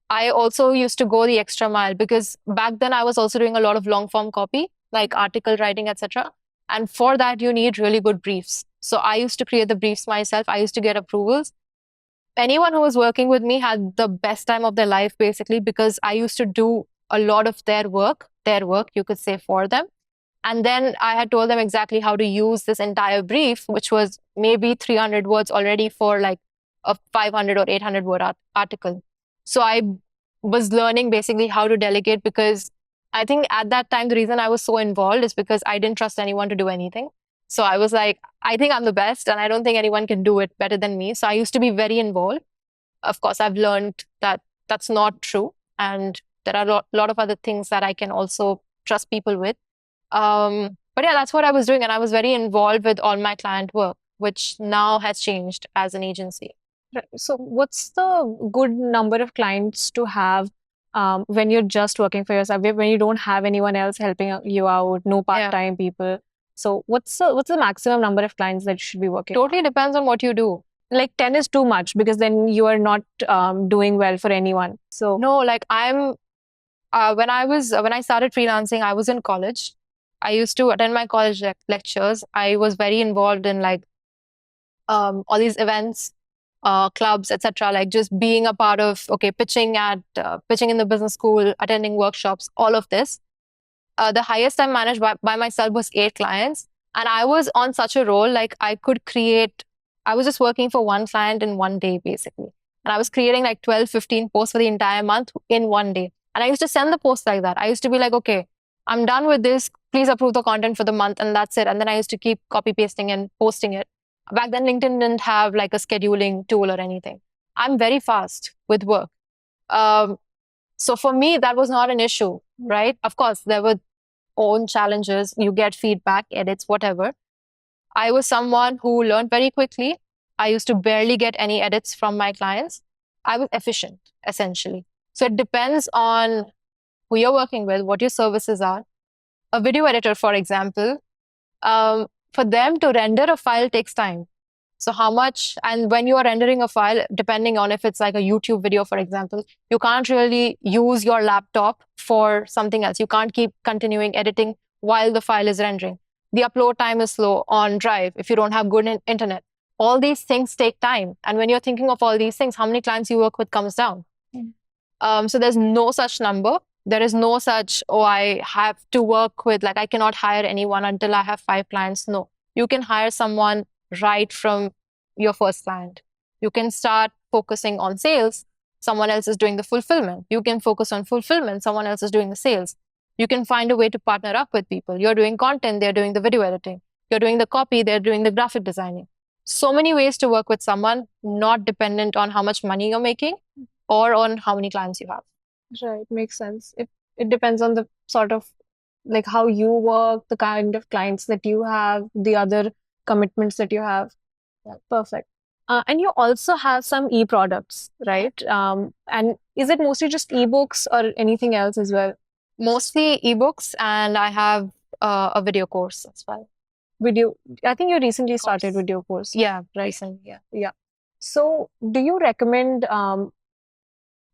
I also used to go the extra mile because back then I was also doing a lot of long form copy, like article writing, etc. And for that, you need really good briefs. So I used to create the briefs myself. I used to get approvals. Anyone who was working with me had the best time of their life, basically, because I used to do a lot of their work, you could say, for them. And then I had told them exactly how to use this entire brief, which was maybe 300 words already for like a 500 or 800 word article. So I was learning basically how to delegate because I think at that time, the reason I was so involved is because I didn't trust anyone to do anything. So I was like, I think I'm the best and I don't think anyone can do it better than me. So I used to be very involved. Of course, I've learned that that's not true. And there are a lot of other things that I can also trust people with. But yeah, that's what I was doing. And I was very involved with all my client work, which now has changed as an agency. Right. So what's the good number of clients to have when you're just working for yourself, when you don't have anyone else helping you out, no part-time people? So what's the maximum number of clients that you should be working Totally depends on what you do. Like 10 is too much because then you are not doing well for anyone. So no, like when I started freelancing, I was in college. I used to attend my college lectures. I was very involved in like all these events, clubs, etc. Like just being a part of pitching in the business school, attending workshops, all of this. The highest I managed by myself was 8 clients, and I was on such a roll. Like I was just working for one client in one day basically, and I was creating like 12, 15 posts for the entire month in one day. And I used to send the posts like that. I used to be like, okay, I'm done with this. Please approve the content for the month, and that's it. And then I used to keep copy pasting and posting it. Back then, LinkedIn didn't have like a scheduling tool or anything. I'm very fast with work. So for me, that was not an issue, right? Of course, there were own challenges. You get feedback, edits, whatever. I was someone who learned very quickly. I used to barely get any edits from my clients. I was efficient, essentially. So it depends on who you're working with, what your services are. A video editor, for example, for them to render a file takes time. So how much, and when you are rendering a file, depending on if it's like a YouTube video, for example, you can't really use your laptop for something else. You can't keep continuing editing while the file is rendering. The upload time is slow on Drive if you don't have good internet. All these things take time. And when you're thinking of all these things, how many clients you work with comes down. So there's no such number. There is no such, I have to work with, like, I cannot hire anyone until I have 5 clients. No, you can hire someone right from your first client. You can start focusing on sales. Someone else is doing the fulfillment. You can focus on fulfillment. Someone else is doing the sales. You can find a way to partner up with people. You're doing content. They're doing the video editing. You're doing the copy. They're doing the graphic designing. So many ways to work with someone, not dependent on how much money you're making or on how many clients you have. Right, makes sense. It depends on the sort of like how you work, the kind of clients that you have, the other commitments that you have. Yeah, perfect. And you also have some e-products, right? And is it mostly just eBooks or anything else as well? Mostly eBooks, and I have a video course as well. I think you recently started video course. Yeah, recently. Yeah. So do you recommend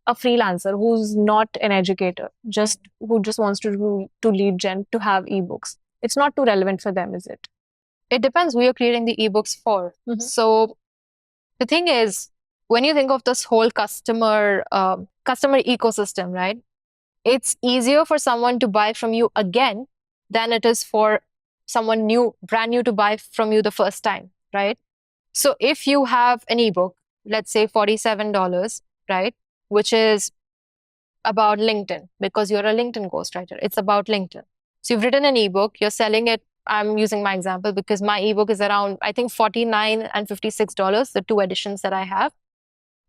a freelancer who's not an educator, who just wants to lead gen, to have ebooks? It's not too relevant for them, is it? It depends who you're creating the ebooks for. So the thing is, when you think of this whole customer ecosystem, right? It's easier for someone to buy from you again than it is for someone brand new to buy from you the first time, right? So if you have an ebook, let's say $47, right? Which is about LinkedIn, because you're a LinkedIn ghostwriter. It's about LinkedIn. So you've written an ebook, you're selling it I'm using my example because my ebook is around, I think, $49 and $56, the 2 editions that I have.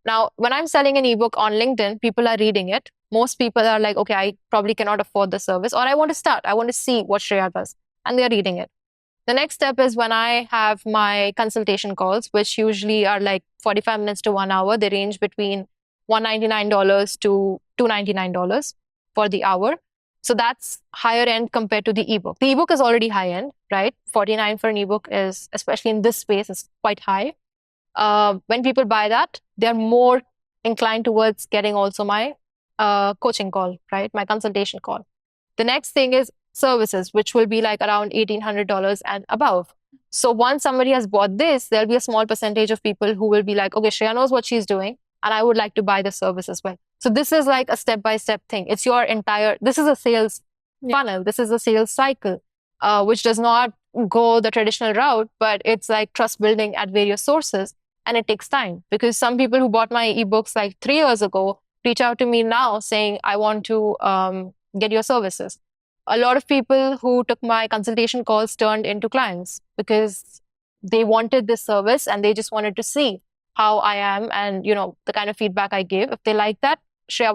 Now, when I'm selling an ebook on LinkedIn, people are reading it. Most people are like, okay, I probably cannot afford the service, or I want to start. I want to see what Shreya does. And they're reading it. The next step is when I have my consultation calls, which usually are like 45 minutes to 1 hour. They range between $199 to $299 for the hour. So that's higher end compared to the ebook. The ebook is already high end, right? 49 for an ebook is, especially in this space, is quite high. When people buy that, they're more inclined towards getting also my coaching call, right? My consultation call. The next thing is services, which will be like around $1,800 and above. So once somebody has bought this, there'll be a small percentage of people who will be like, okay, Shreya knows what she's doing, and I would like to buy the service as well. So this is like a step-by-step thing. It's your entire, this is a sales funnel. This is a sales cycle, which does not go the traditional route, but it's like trust building at various sources. And it takes time because some people who bought my ebooks like 3 years ago reach out to me now saying, I want to get your services. A lot of people who took my consultation calls turned into clients because they wanted this service and they just wanted to see how I am and, you know, the kind of feedback I give. If they like that, Shreya,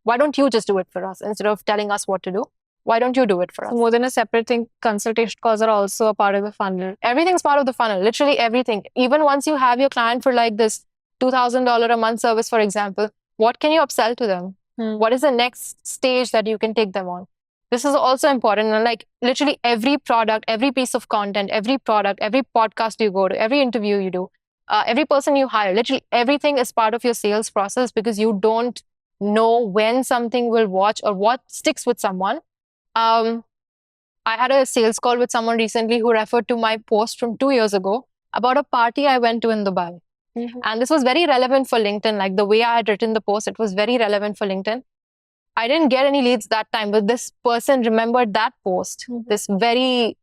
why don't you just do it for us instead of telling us what to do? Why don't you do it for us? More than a separate thing, consultation calls are also a part of the funnel. Everything's part of the funnel, literally everything. Even once you have your client for like this $2,000 a month service, for example, what can you upsell to them? What is the next stage that you can take them on? This is also important. And like literally every product, every piece of content, every product, every podcast you go to, every interview you do, every person you hire, literally everything is part of your sales process because you don't know when something will watch or what sticks with someone. I had a sales call with someone recently who referred to my post from 2 years ago about a party I went to in Dubai. And this was very relevant for LinkedIn. Like the way I had written the post, it was very relevant for LinkedIn. I didn't get any leads that time, but this person remembered that post. I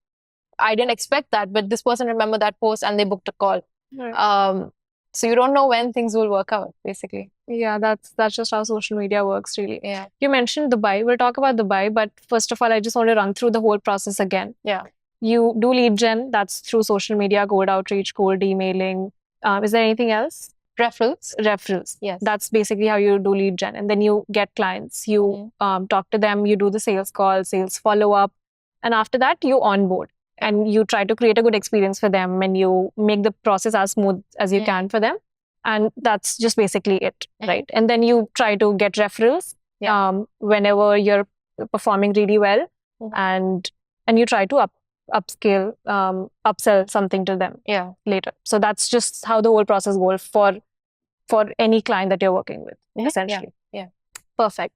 didn't expect that, but this person remembered that post and they booked a call. Right. So you don't know when things will work out, basically. Yeah, that's just how social media works, really. Yeah. You mentioned Dubai. We'll talk about Dubai, but first of all, I just want to run through the whole process again. Yeah. You do lead gen. That's through social media, cold outreach, cold emailing. Is there anything else? Referrals. Yes. That's basically how you do lead gen. And then you get clients. You talk to them. You do the sales call, sales follow-up. And after that, you onboard. And you try to create a good experience for them and you make the process as smooth as you can for them. And that's just basically it, right? And then you try to get referrals whenever you're performing really well. And you try to upscale, upsell something to them later. So that's just how the whole process goes for any client that you're working with, essentially. Yeah. Perfect.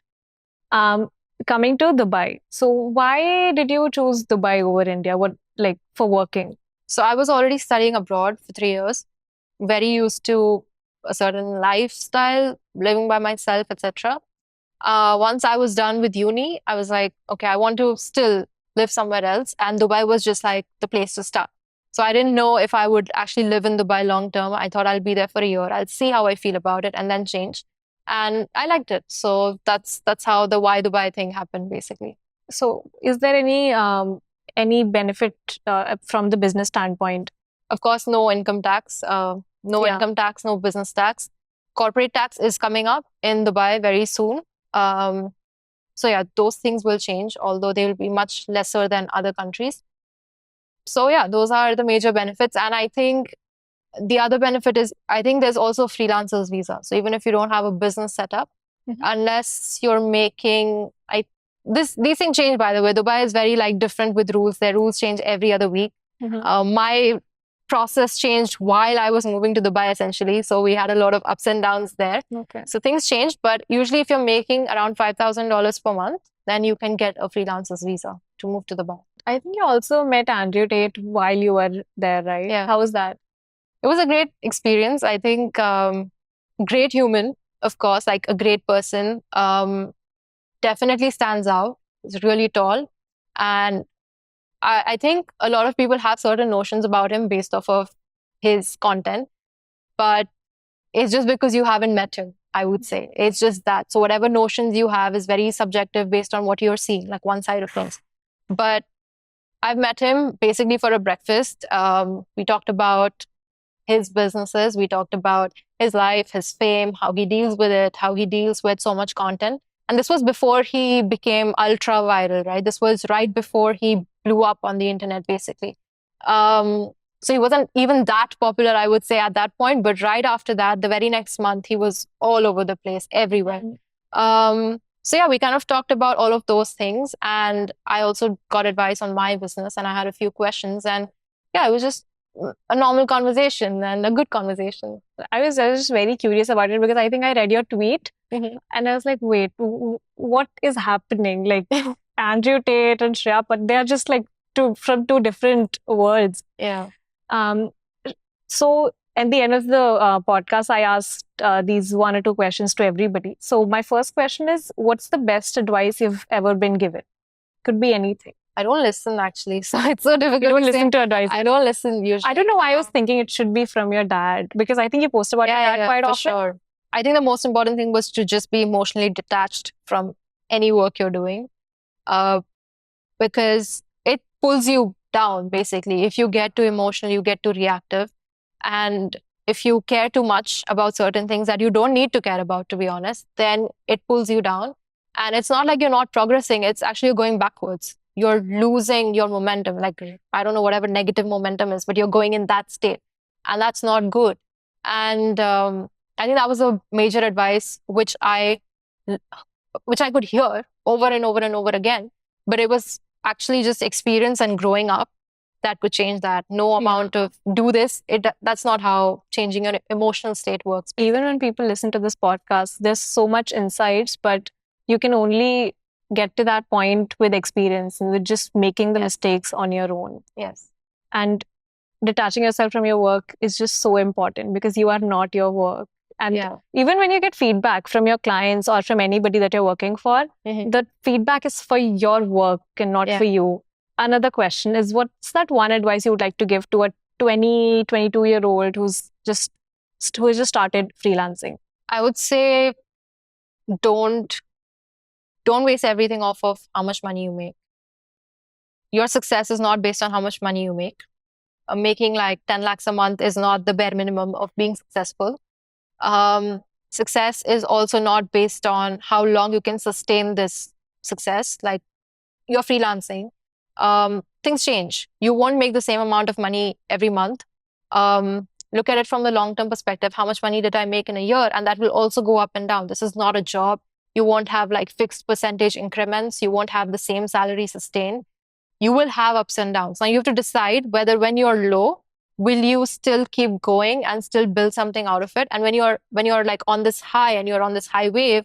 Coming to Dubai. So why did you choose Dubai over India? What, like, for working? So I was already studying abroad for 3 years, very used to a certain lifestyle, living by myself, etc. Once I was done with uni, I was like, okay, I want to still live somewhere else. And Dubai was just like the place to start. So I didn't know if I would actually live in Dubai long term. I thought I'll be there for a year. I'll see how I feel about it and then change. And I liked it. So that's how the why Dubai thing happened, basically. So is there any benefit from the business standpoint? Of course, no income tax. Income tax, no business tax. Corporate tax is coming up in Dubai very soon. So yeah, those things will change, although they will be much lesser than other countries. So yeah, those are the major benefits. And I think the other benefit is, I think there's also freelancers visa. So even if you don't have a business set up, unless you're making, these things change, by the way. Dubai is very like different with rules. Their rules change every other week. My process changed while I was moving to Dubai, essentially. So we had a lot of ups and downs there. Okay. So things changed, but usually if you're making around $5,000 per month, then you can get a freelancer's visa to move to Dubai. I think you also met Andrew Tate while you were there, right? Yeah. How was that? It was a great experience. I think great human, of course, like a great person. Definitely stands out. He's really tall. And I think a lot of people have certain notions about him based off of his content. But it's just because you haven't met him, I would say. It's just that. So whatever notions you have is very subjective based on what you're seeing, like one side of things. But I've met him basically for a breakfast. We talked about his businesses. We talked about his life, his fame, how he deals with it, how he deals with so much content. And this was before he became ultra viral, right? This was right before he blew up on the internet, basically. So he wasn't even that popular, I would say, at that point. But right after that, the very next month, he was all over the place, everywhere. So yeah, we kind of talked about all of those things. And I also got advice on my business, and I had a few questions. And yeah, it was just a normal conversation and a good conversation. I was just very curious about it because I think I read your tweet and I was like, wait, what is happening? Like Andrew Tate and Shreya, but they're just like from two different worlds. Yeah. So at the end of the podcast, I asked these 1 or 2 questions to everybody. So my first question is, what's the best advice you've ever been given? Could be anything. I don't listen, actually, so it's so difficult. You don't listen to advice. I don't listen usually. I don't know why I was thinking it should be from your dad, because I think you post about your dad quite often. Sure. I think the most important thing was to just be emotionally detached from any work you're doing, because it pulls you down, basically. If you get too emotional, you get too reactive. And if you care too much about certain things that you don't need to care about, to be honest, then it pulls you down. And it's not like you're not progressing, it's actually you're going backwards. You're losing your momentum. Like, I don't know, whatever negative momentum is, but you're going in that state. And that's not good. And I think that was a major advice which I could hear over and over and over again. But it was actually just experience and growing up that could change that. No amount of do this. That's not how changing your emotional state works. Even when people listen to this podcast, there's so much insights, but you can only get to that point with experience and with just making the mistakes on your own. Yes. And detaching yourself from your work is just so important because you are not your work. And even when you get feedback from your clients or from anybody that you're working for, the feedback is for your work and not for you. Another question is, what's that one advice you would like to give to a 20, 22-year-old who's just started freelancing? I would say don't waste everything off of how much money you make. Your success is not based on how much money you make. Making like 10 lakhs a month is not the bare minimum of being successful. Success is also not based on how long you can sustain this success. Like, you're freelancing. Things change. You won't make the same amount of money every month. Look at it from the long-term perspective. How much money did I make in a year? And that will also go up and down. This is not a job. You won't have like fixed percentage increments. You won't have the same salary sustained. You will have ups and downs. Now you have to decide whether when you're low, will you still keep going and still build something out of it? And when you're like on this high and you're on this high wave,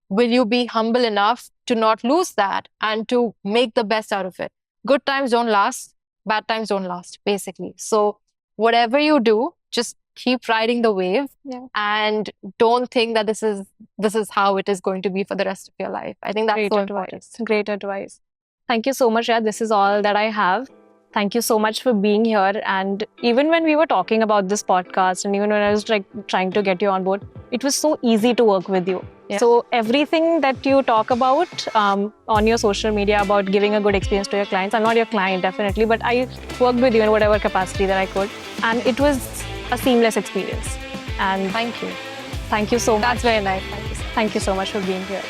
will you be humble enough to not lose that and to make the best out of it? Good times don't last, bad times don't last, basically. So whatever you do, just keep riding the wave and don't think that this is how it is going to be for the rest of your life. I think that's so important. Great advice. Thank you so much, Shreya. This is all that I have. Thank you so much for being here. And even when we were talking about this podcast and even when I was like trying to get you on board, it was so easy to work with you. Yeah. So everything that you talk about on your social media about giving a good experience to your clients, I'm not your client definitely, but I worked with you in whatever capacity that I could. And it was a seamless experience. And thank you. Thank you so much. That's very nice. Thank you so much for being here.